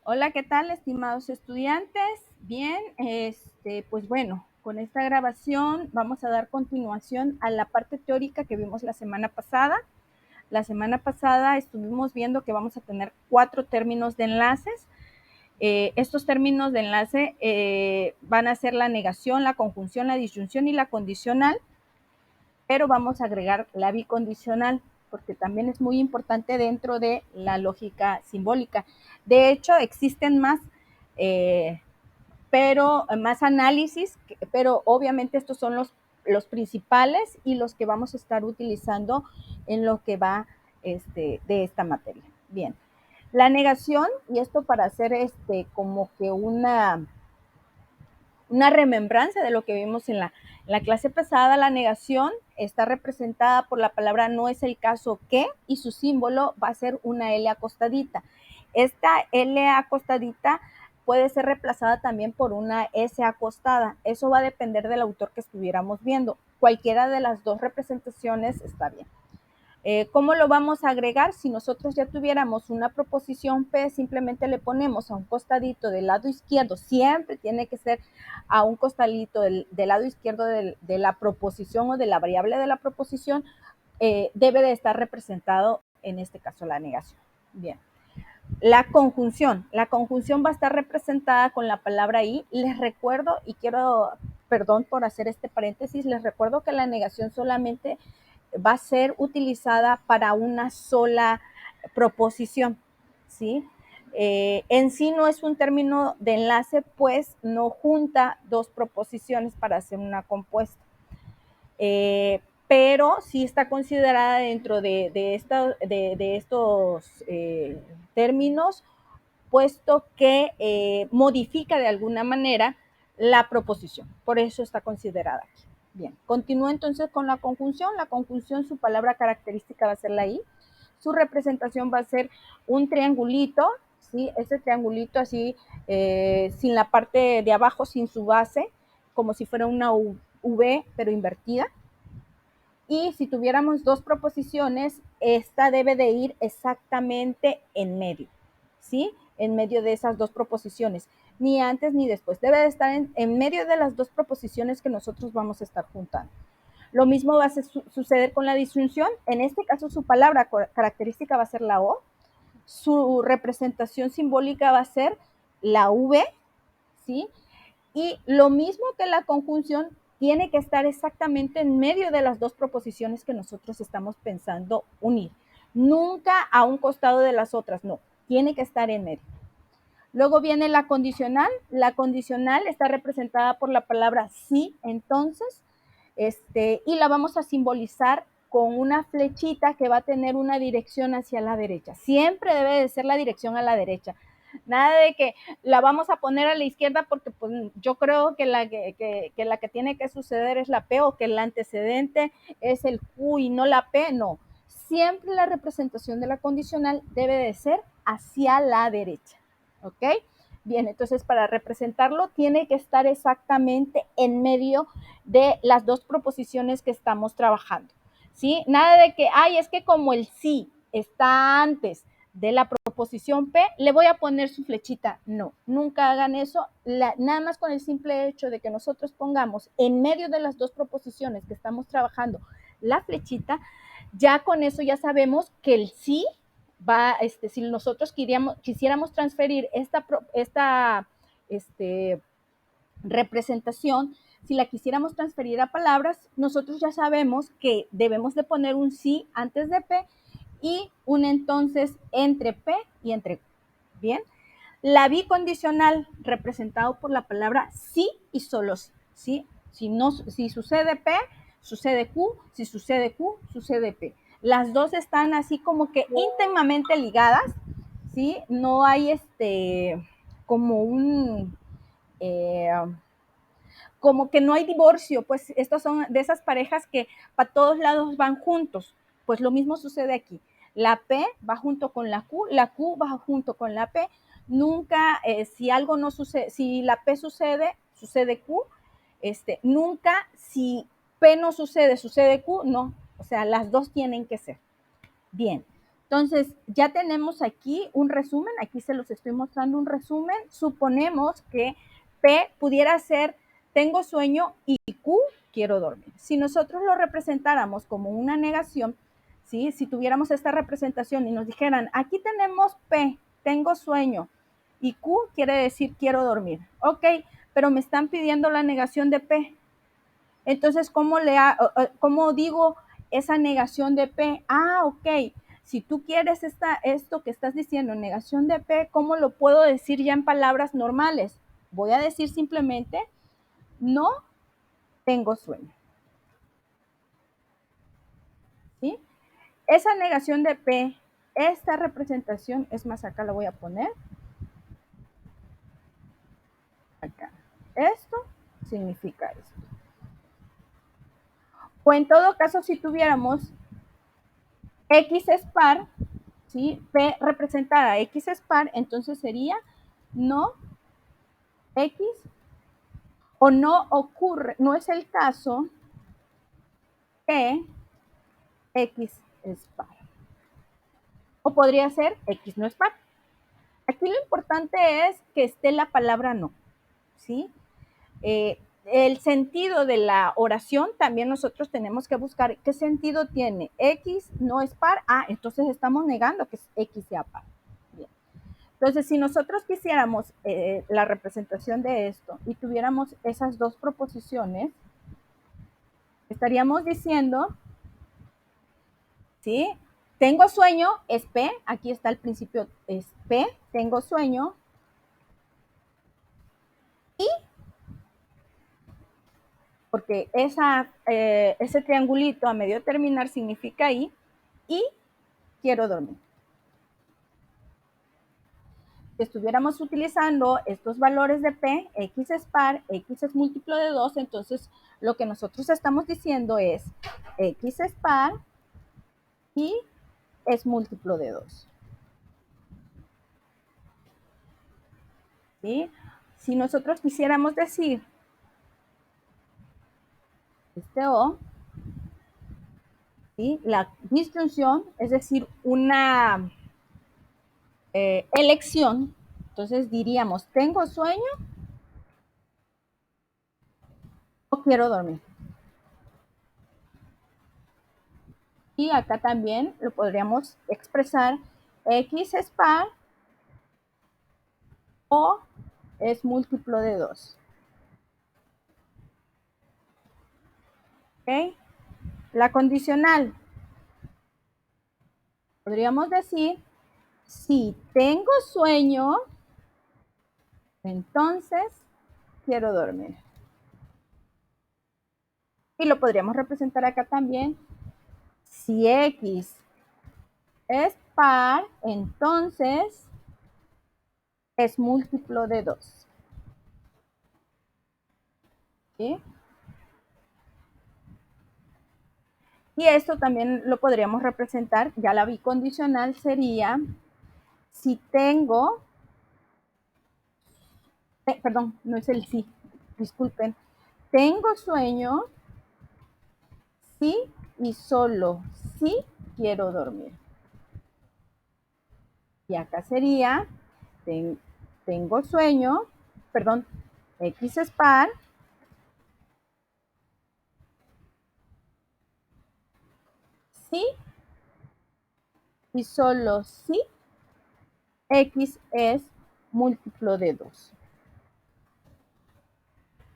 Hola, ¿qué tal, estimados estudiantes? Bien, pues bueno, con esta grabación vamos a dar continuación a la parte teórica que vimos la semana pasada. La semana pasada estuvimos viendo que vamos a tener 4 términos de enlaces. Estos términos de enlace van a ser la negación, la conjunción, la disyunción y la condicional, pero vamos a agregar la bicondicional porque también es muy importante dentro de la lógica simbólica. De hecho, existen más, pero más análisis, pero obviamente estos son los principales y los que vamos a estar utilizando en lo que va de esta materia. Bien, la negación, y esto para hacer como que una remembranza de lo que vimos en la clase pasada. La negación está representada por la palabra no es el caso que, y su símbolo va a ser una L acostadita. Esta L acostadita puede ser reemplazada también por una S acostada. Eso va a depender del autor que estuviéramos viendo. Cualquiera de las dos representaciones está bien. ¿Cómo lo vamos a agregar? Si nosotros ya tuviéramos una proposición P, simplemente le ponemos a un costadito del lado izquierdo, siempre tiene que ser a un costadito del lado izquierdo de la proposición o de la variable de la proposición, debe de estar representado, en este caso, la negación. Bien. La conjunción va a estar representada con la palabra y. Les recuerdo, y quiero, perdón por hacer este paréntesis, les recuerdo que la negación solamente va a ser utilizada para una sola proposición, ¿sí? En sí no es un término de enlace, pues no junta dos proposiciones para hacer una compuesta. Pero sí está considerada dentro de estos términos, puesto que modifica de alguna manera la proposición. Por eso está considerada aquí. Bien, continúo entonces con la conjunción. La conjunción, su palabra característica va a ser la I. Su representación va a ser un triangulito, ¿sí? Ese triangulito así, sin la parte de abajo, sin su base, como si fuera una V, pero invertida. Y si tuviéramos dos proposiciones, esta debe de ir exactamente en medio, ¿sí? En medio de esas dos proposiciones, ni antes ni después. Debe de estar en medio de las dos proposiciones que nosotros vamos a estar juntando. Lo mismo va a suceder con la disyunción. En este caso, su palabra característica va a ser la O. Su representación simbólica va a ser la V, ¿sí? Y lo mismo que la conjunción, tiene que estar exactamente en medio de las dos proposiciones que nosotros estamos pensando unir. Nunca a un costado de las otras, no, tiene que estar en medio. Luego viene la condicional. La condicional está representada por la palabra sí, entonces, y la vamos a simbolizar con una flechita que va a tener una dirección hacia la derecha. Siempre debe de ser la dirección a la derecha. Nada de que la vamos a poner a la izquierda porque pues, yo creo que la que tiene que suceder es la P, o que el antecedente es el Q y no la P. No, siempre la representación de la condicional debe de ser hacia la derecha. ¿Ok? Bien, entonces para representarlo tiene que estar exactamente en medio de las dos proposiciones que estamos trabajando, ¿sí? Nada de que, ay, es que como el sí está antes de la proposición P, le voy a poner su flechita. No, nunca hagan eso. Nada más con el simple hecho de que nosotros pongamos en medio de las dos proposiciones que estamos trabajando la flechita, ya con eso ya sabemos que el sí va, si nosotros quisiéramos transferir esta representación, si la quisiéramos transferir a palabras, nosotros ya sabemos que debemos de poner un sí antes de P y un entonces entre P y entre Q. Bien, la bicondicional, representado por la palabra sí y solo sí, ¿sí? Si sucede P, sucede Q, si sucede Q, sucede P. Las dos están así como que íntimamente ligadas, ¿sí? No hay como un, eh, como que no hay divorcio, pues estas son de esas parejas que para todos lados van juntos. Pues lo mismo sucede aquí. La P va junto con la Q va junto con la P. Nunca, si algo no sucede, si la P sucede, sucede Q. Nunca, si P no sucede, sucede Q, no. O sea, las dos tienen que ser. Bien. Entonces, ya tenemos aquí un resumen, aquí se los estoy mostrando un resumen. Suponemos que P pudiera ser tengo sueño y Q quiero dormir. Si nosotros lo representáramos como una negación, ¿sí? Si tuviéramos esta representación y nos dijeran, aquí tenemos P, tengo sueño, y Q quiere decir quiero dormir. Ok, pero me están pidiendo la negación de P. Entonces, ¿cómo digo esa negación de P? Ah, ok. Si tú quieres esto que estás diciendo, negación de P, ¿cómo lo puedo decir ya en palabras normales? Voy a decir simplemente, no tengo sueño. ¿Sí? Esa negación de P, esta representación, es más, acá la voy a poner. Acá. Esto significa esto. O en todo caso, si tuviéramos X es par, ¿sí? P representada X es par, entonces sería no X o no ocurre, no es el caso que X es par. O podría ser X no es par. Aquí lo importante es que esté la palabra no, ¿sí? El sentido de la oración también nosotros tenemos que buscar qué sentido tiene. X no es par, entonces estamos negando que X sea par. Bien. Entonces, si nosotros quisiéramos la representación de esto y tuviéramos esas dos proposiciones, estaríamos diciendo, ¿sí? Tengo sueño, es P, aquí está el principio, es P, tengo sueño, y, porque ese triangulito a medio terminar significa y quiero dormir. Si estuviéramos utilizando estos valores de P, X es par, X es múltiplo de 2, entonces lo que nosotros estamos diciendo es X es par y es múltiplo de 2. ¿Sí? Si nosotros quisiéramos decir este O, ¿sí? La disyunción, es decir, una elección, entonces diríamos, ¿tengo sueño o quiero dormir? Y acá también lo podríamos expresar, X es par o es múltiplo de 2. ¿Ok? La condicional. Podríamos decir, si tengo sueño, entonces quiero dormir. Y lo podríamos representar acá también. Si X es par, entonces es múltiplo de 2. ¿Sí? Y esto también lo podríamos representar, ya la bicondicional sería, si tengo, perdón, no es el sí, disculpen, tengo sueño, sí y solo sí quiero dormir. Y acá sería, tengo sueño, perdón, X es par, sí y solo sí, X es múltiplo de 2.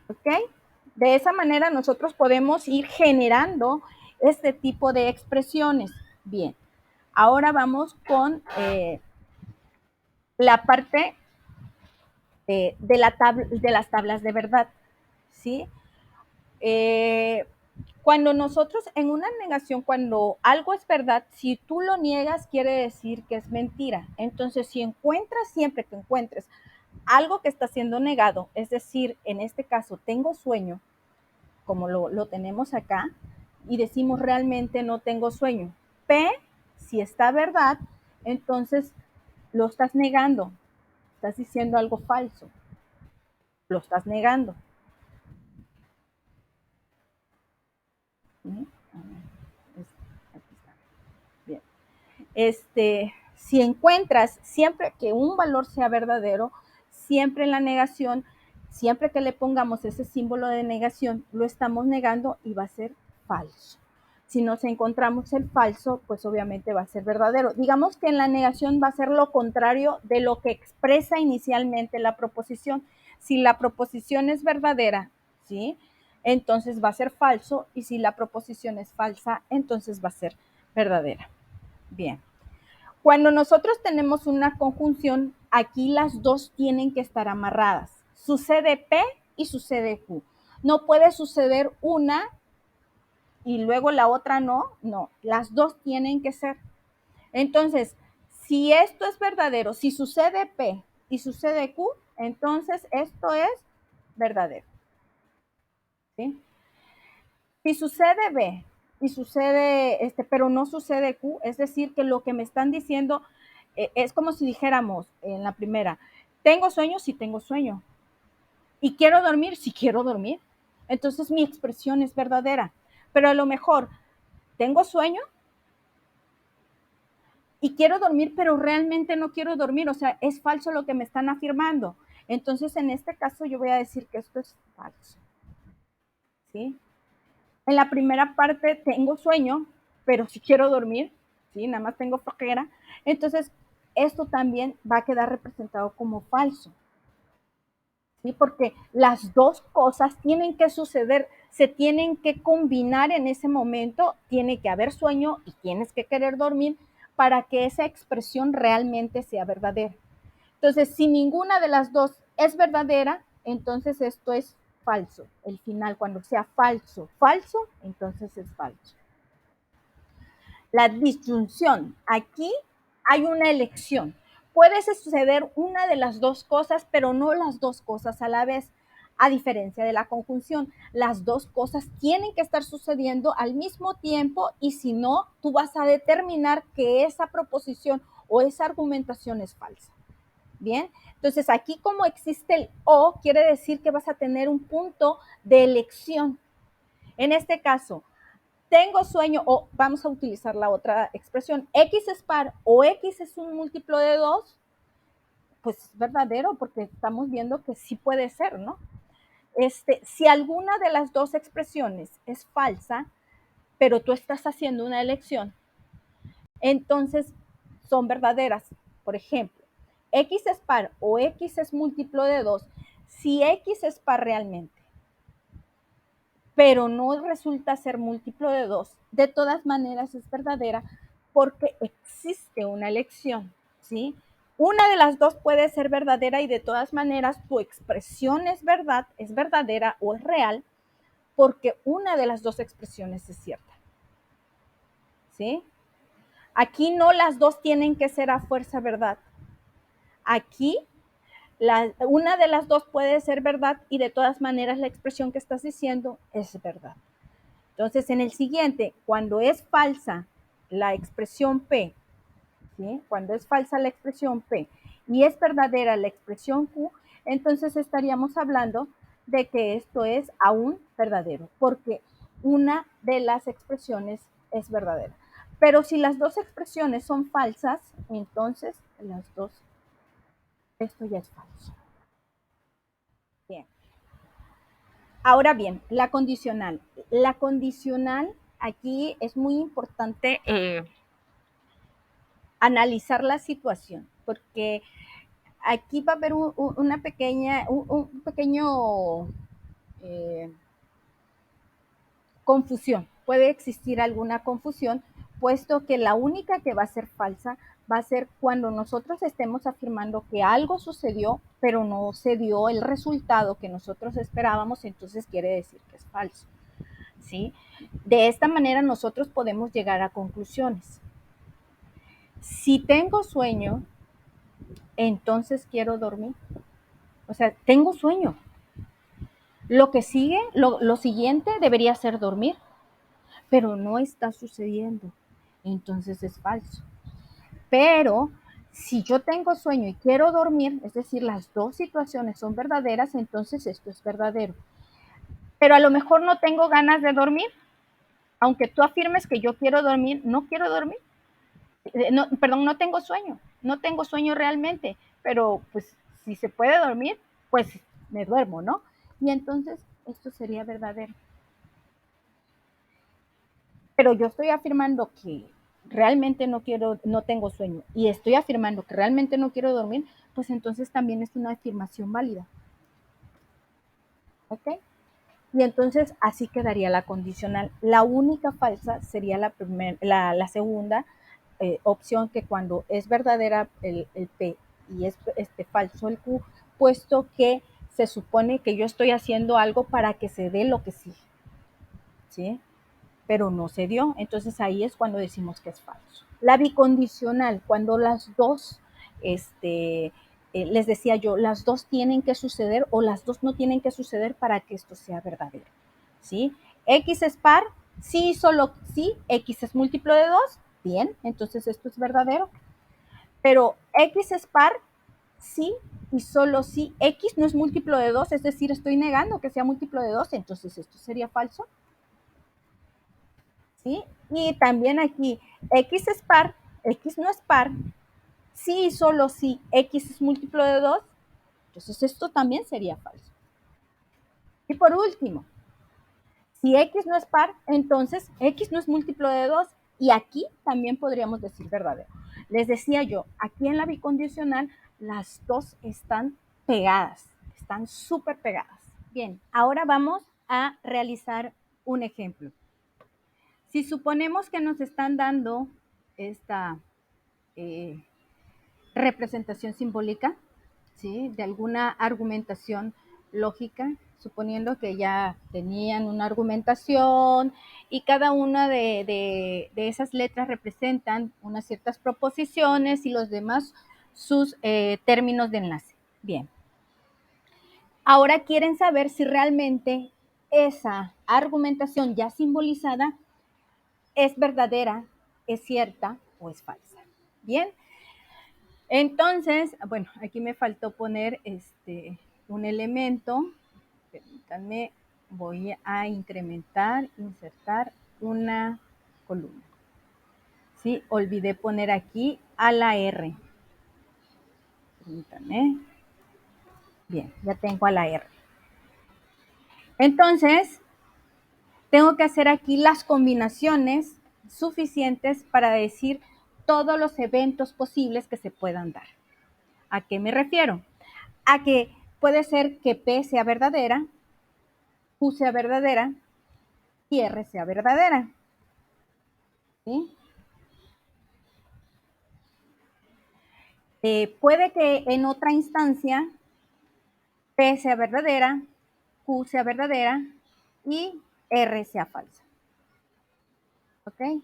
¿Ok? De esa manera nosotros podemos ir generando este tipo de expresiones. Bien, ahora vamos con la parte de las tablas de verdad. ¿Sí? Cuando nosotros en una negación, cuando algo es verdad, si tú lo niegas, quiere decir que es mentira. Entonces, si encuentras, siempre que encuentres algo que está siendo negado, es decir, en este caso, tengo sueño, como lo tenemos acá, y decimos realmente no tengo sueño. P, si está verdad, entonces lo estás negando, estás diciendo algo falso, lo estás negando. ¿Sí? Aquí está. Bien. Si encuentras siempre que un valor sea verdadero, siempre en la negación, siempre que le pongamos ese símbolo de negación, lo estamos negando y va a ser falso. Si nos encontramos el falso, pues obviamente va a ser verdadero. Digamos que en la negación va a ser lo contrario de lo que expresa inicialmente la proposición. Si la proposición es verdadera, ¿sí? Entonces va a ser falso, y si la proposición es falsa, entonces va a ser verdadera. Bien. Cuando nosotros tenemos una conjunción, aquí las dos tienen que estar amarradas. Sucede P y sucede Q. No puede suceder una y luego la otra no. No, las dos tienen que ser. Entonces, si esto es verdadero, si sucede P y sucede Q, entonces esto es verdadero. ¿Sí? Si sucede B y sucede, pero no sucede Q, es decir, que lo que me están diciendo es como si dijéramos en la primera, tengo sueño, sí tengo sueño. Y quiero dormir, sí quiero dormir. Entonces mi expresión es verdadera. Pero a lo mejor tengo sueño y quiero dormir, pero realmente no quiero dormir. O sea, es falso lo que me están afirmando. Entonces, en este caso, yo voy a decir que esto es falso. ¿Sí? En la primera parte tengo sueño, pero si quiero dormir, ¿sí? Nada más tengo flojera. Entonces, esto también va a quedar representado como falso. ¿Sí? Porque las dos cosas tienen que suceder, se tienen que combinar en ese momento, tiene que haber sueño y tienes que querer dormir para que esa expresión realmente sea verdadera. Entonces, si ninguna de las dos es verdadera, entonces esto es falso. El final, cuando sea falso, falso, entonces es falso. La disyunción, aquí hay una elección. Puede suceder una de las dos cosas, pero no las dos cosas a la vez. A diferencia de la conjunción, las dos cosas tienen que estar sucediendo al mismo tiempo, y si no, tú vas a determinar que esa proposición o esa argumentación es falsa. Bien, entonces aquí como existe el o, quiere decir que vas a tener un punto de elección. En este caso, tengo sueño, o vamos a utilizar la otra expresión, X es par o X es un múltiplo de 2, pues es verdadero, porque estamos viendo que sí puede ser, ¿no? Si alguna de las dos expresiones es falsa, pero tú estás haciendo una elección, entonces son verdaderas. Por ejemplo, X es par o X es múltiplo de 2, si X es par realmente, pero no resulta ser múltiplo de 2, de todas maneras es verdadera, porque existe una elección, ¿sí? Una de las dos puede ser verdadera, y de todas maneras tu expresión es verdad, es verdadera o es real, porque una de las dos expresiones es cierta, ¿sí? Aquí no las dos tienen que ser a fuerza verdad. Aquí una de las dos puede ser verdad, y de todas maneras la expresión que estás diciendo es verdad. Entonces, en el siguiente, cuando es falsa la expresión P, ¿sí? Cuando es falsa la expresión P y es verdadera la expresión Q, entonces estaríamos hablando de que esto es aún verdadero, porque una de las expresiones es verdadera. Pero si las dos expresiones son falsas, entonces las dos, esto ya es falso. Bien. Ahora bien, la condicional. La condicional, aquí es muy importante analizar la situación, porque aquí va a haber una pequeña, un pequeño confusión. Puede existir alguna confusión, puesto que la única que va a ser falsa va a ser cuando nosotros estemos afirmando que algo sucedió, pero no se dio el resultado que nosotros esperábamos, entonces quiere decir que es falso. ¿Sí? De esta manera nosotros podemos llegar a conclusiones. Si tengo sueño, entonces quiero dormir. O sea, tengo sueño. Lo que sigue, lo siguiente debería ser dormir, pero no está sucediendo. Entonces es falso. Pero si yo tengo sueño y quiero dormir, es decir, las dos situaciones son verdaderas, entonces esto es verdadero. Pero a lo mejor no tengo ganas de dormir, aunque tú afirmes que yo quiero dormir, no quiero dormir. No, perdón, no tengo sueño realmente, pero pues si se puede dormir, pues me duermo, ¿no? Y entonces esto sería verdadero. Pero yo estoy afirmando que realmente no tengo sueño y estoy afirmando que realmente no quiero dormir, pues entonces también es una afirmación válida. ¿Ok? Y entonces así quedaría la condicional. La única falsa sería la segunda opción, que cuando es verdadera el P y es falso el Q, puesto que se supone que yo estoy haciendo algo para que se dé lo que sí, ¿sí? Pero no se dio. Entonces ahí es cuando decimos que es falso. La bicondicional, cuando las dos, les decía yo, las dos tienen que suceder o las dos no tienen que suceder para que esto sea verdadero. ¿Sí? X es par, sí, solo sí, X es múltiplo de 2, bien, entonces esto es verdadero. Pero X es par, sí, y solo sí, X no es múltiplo de 2, es decir, estoy negando que sea múltiplo de 2, entonces esto sería falso. ¿Sí? Y también aquí, X es par, X no es par, sí y solo si X es múltiplo de 2, entonces esto también sería falso. Y por último, si X no es par, entonces X no es múltiplo de 2 y aquí también podríamos decir verdadero. Les decía yo, aquí en la bicondicional las dos están pegadas, están súper pegadas. Bien, ahora vamos a realizar un ejemplo. Si suponemos que nos están dando esta eh, representación simbólica, ¿sí? De alguna argumentación lógica, suponiendo que ya tenían una argumentación y cada una de esas letras representan unas ciertas proposiciones y los demás sus términos de enlace. Bien. Ahora quieren saber si realmente esa argumentación ya simbolizada es verdadera, es cierta o es falsa. Bien, entonces, bueno, aquí me faltó poner un elemento. Permítanme, voy a insertar una columna. Sí, olvidé poner aquí a la R. Permítanme. Bien, ya tengo a la R. Entonces, tengo que hacer aquí las combinaciones suficientes para decir todos los eventos posibles que se puedan dar. ¿A qué me refiero? A que puede ser que P sea verdadera, Q sea verdadera y R sea verdadera. ¿Sí? Puede que en otra instancia P sea verdadera, Q sea verdadera y R sea falsa. ¿Ok?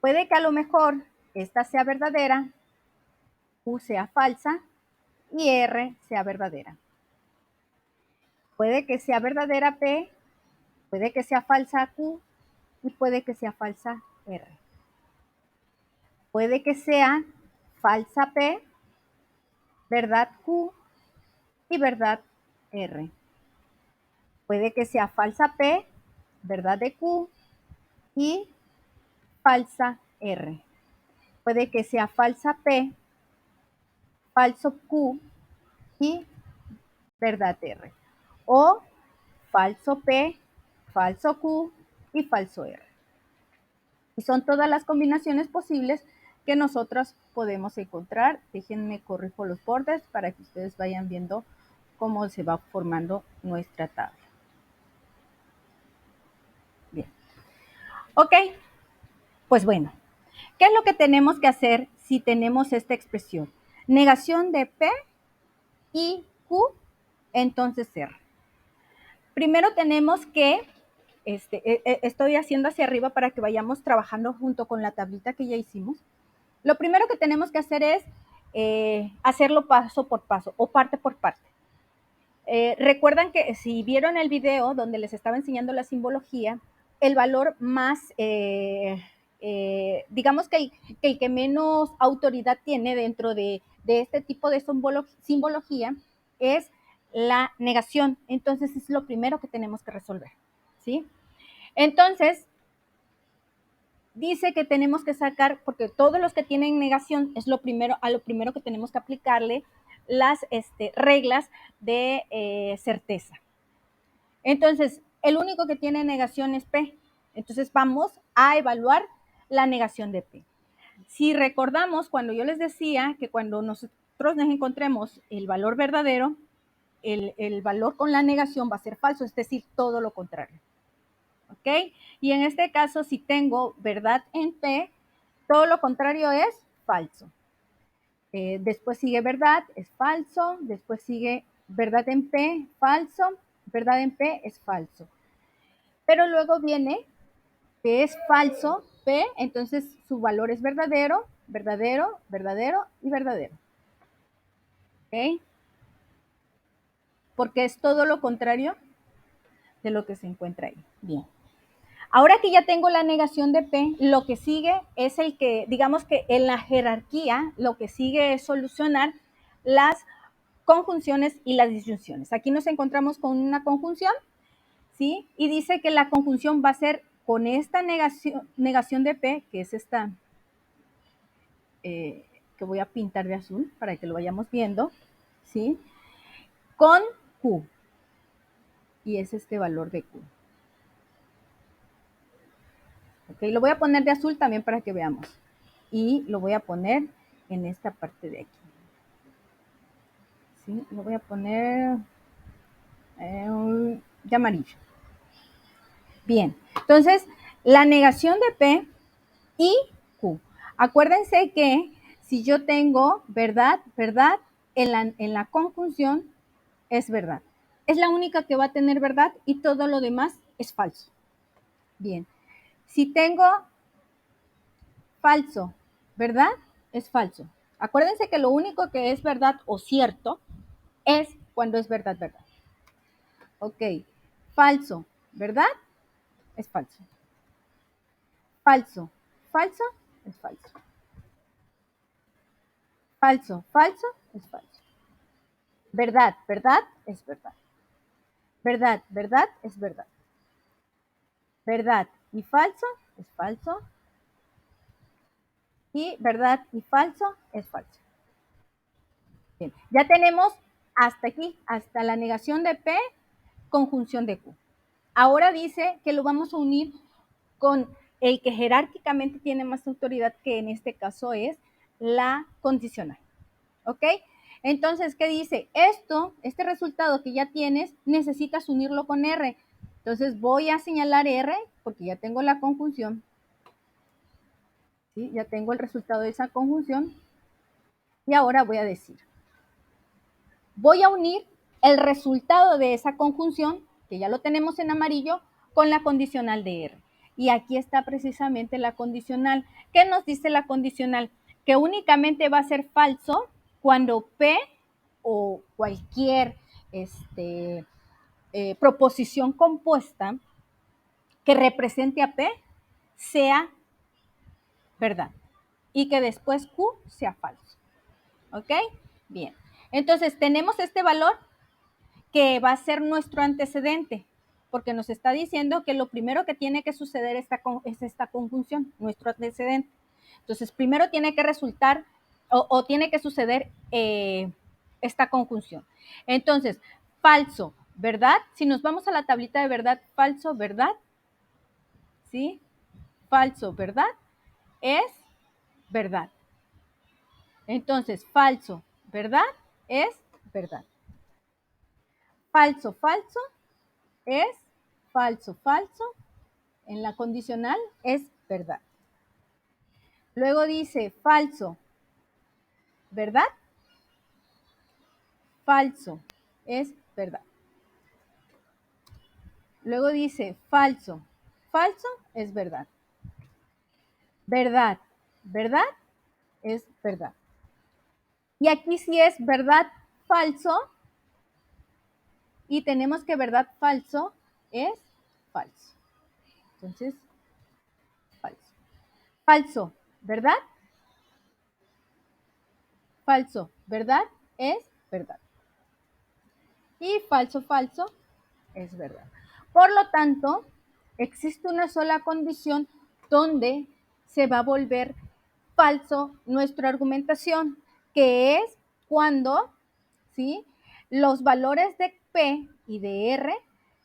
Puede que a lo mejor esta sea verdadera, Q sea falsa y R sea verdadera. Puede que sea verdadera P, puede que sea falsa Q y puede que sea falsa R. Puede que sea falsa P, verdad Q y verdad R. Puede que sea falsa P, verdad de Q y falsa R. Puede que sea falsa P, falso Q y verdad R. O falso P, falso Q y falso R. Y son todas las combinaciones posibles que nosotros podemos encontrar. Déjenme corrijo los bordes para que ustedes vayan viendo cómo se va formando nuestra tabla. Bien. Ok, pues bueno, ¿qué es lo que tenemos que hacer si tenemos esta expresión? Negación de P y Q, entonces R. Primero tenemos que, estoy haciendo hacia arriba para que vayamos trabajando junto con la tablita que ya hicimos. Lo primero que tenemos que hacer es hacerlo paso por paso o parte por parte. Recuerdan que si vieron el video donde les estaba enseñando la simbología, el valor más, digamos que el que menos autoridad tiene dentro de este tipo de simbología es la negación. Entonces es lo primero que tenemos que resolver, ¿sí? Entonces, dice que tenemos que sacar, porque todos los que tienen negación es a lo primero que tenemos que aplicarle las reglas de certeza. Entonces, el único que tiene negación es P. Entonces, vamos a evaluar la negación de P. Si recordamos, cuando yo les decía que cuando nosotros nos encontremos el valor verdadero, el valor con la negación va a ser falso, es decir, todo lo contrario. ¿Ok? Y en este caso, si tengo verdad en P, todo lo contrario es falso. Después sigue verdad, es falso. Después sigue verdad en P, falso. Verdad en P es falso. Pero luego viene que es falso P, entonces su valor es verdadero, verdadero, verdadero y verdadero. ¿Ok? Porque es todo lo contrario de lo que se encuentra ahí. Bien. Ahora que ya tengo la negación de P, lo que sigue es el que, digamos que en la jerarquía, lo que sigue es solucionar las conjunciones y las disyunciones. Aquí nos encontramos con una conjunción, ¿sí? Y dice que la conjunción va a ser con esta negación de P, que es esta, que voy a pintar de azul para que lo vayamos viendo, ¿sí? Con Q. Y es este valor de Q. ¿Ok? Lo voy a poner de azul también para que veamos. Y lo voy a poner en esta parte de aquí. ¿Sí? Lo voy a poner de amarillo. Bien, entonces la negación de P y Q. Acuérdense que si yo tengo verdad, verdad, en la conjunción es verdad. Es la única que va a tener verdad y todo lo demás es falso. Bien, si tengo falso, ¿verdad? Es falso. Acuérdense que lo único que es verdad o cierto es cuando es verdad, verdad. Ok, falso, ¿verdad? Es falso. Falso, falso, es falso. Falso, falso, es falso. Verdad, verdad, es verdad. Verdad, verdad, es verdad. Verdad y falso, es falso. Y verdad y falso, es falso. Bien, ya tenemos hasta aquí, hasta la negación de P, conjunción de Q. Ahora dice que lo vamos a unir con el que jerárquicamente tiene más autoridad, que en este caso es la condicional. ¿Ok? Entonces, ¿qué dice? Este resultado que ya tienes, necesitas unirlo con R. Entonces voy a señalar R porque ya tengo la conjunción. ¿Sí? Ya tengo el resultado de esa conjunción. Y ahora voy a decir, voy a unir el resultado de esa conjunción, que ya lo tenemos en amarillo, con la condicional de R. Y aquí está precisamente la condicional. ¿Qué nos dice la condicional? Que únicamente va a ser falso cuando P o cualquier proposición compuesta que represente a P sea verdad y que después Q sea falso. ¿Ok? Bien. Entonces tenemos este valor que va a ser nuestro antecedente, porque nos está diciendo que lo primero que tiene que suceder es esta conjunción, nuestro antecedente. Entonces, primero tiene que resultar o tiene que suceder esta conjunción. Entonces, falso, ¿verdad? Si nos vamos a la tablita de verdad, falso, ¿verdad? ¿Sí? Falso, ¿verdad? Es verdad. Entonces, falso, ¿verdad? Es verdad. Falso, falso es falso, falso. En la condicional es verdad. Luego dice falso, ¿verdad? Falso es verdad. Luego dice falso, falso es verdad. Verdad, verdad es verdad. Y aquí sí es verdad, falso. Y tenemos que verdad, falso es falso. Entonces, falso. Falso, ¿verdad? Falso, ¿verdad? Es verdad. Y falso, falso es verdad. Por lo tanto, existe una sola condición donde se va a volver falso nuestra argumentación, que es cuando, ¿sí?, los valores de P y de R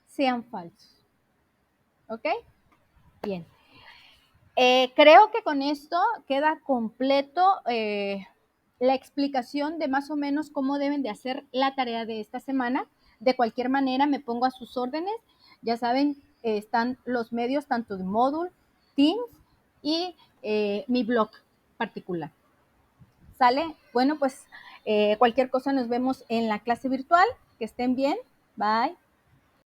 sean falsos. ¿Ok? Bien. Creo que con esto queda completo la explicación de más o menos cómo deben de hacer la tarea de esta semana. De cualquier manera, me pongo a sus órdenes. Ya saben, están los medios tanto de Moodle, Teams y mi blog particular. ¿Sale? Bueno, pues cualquier cosa nos vemos en la clase virtual. Que estén bien. Bye.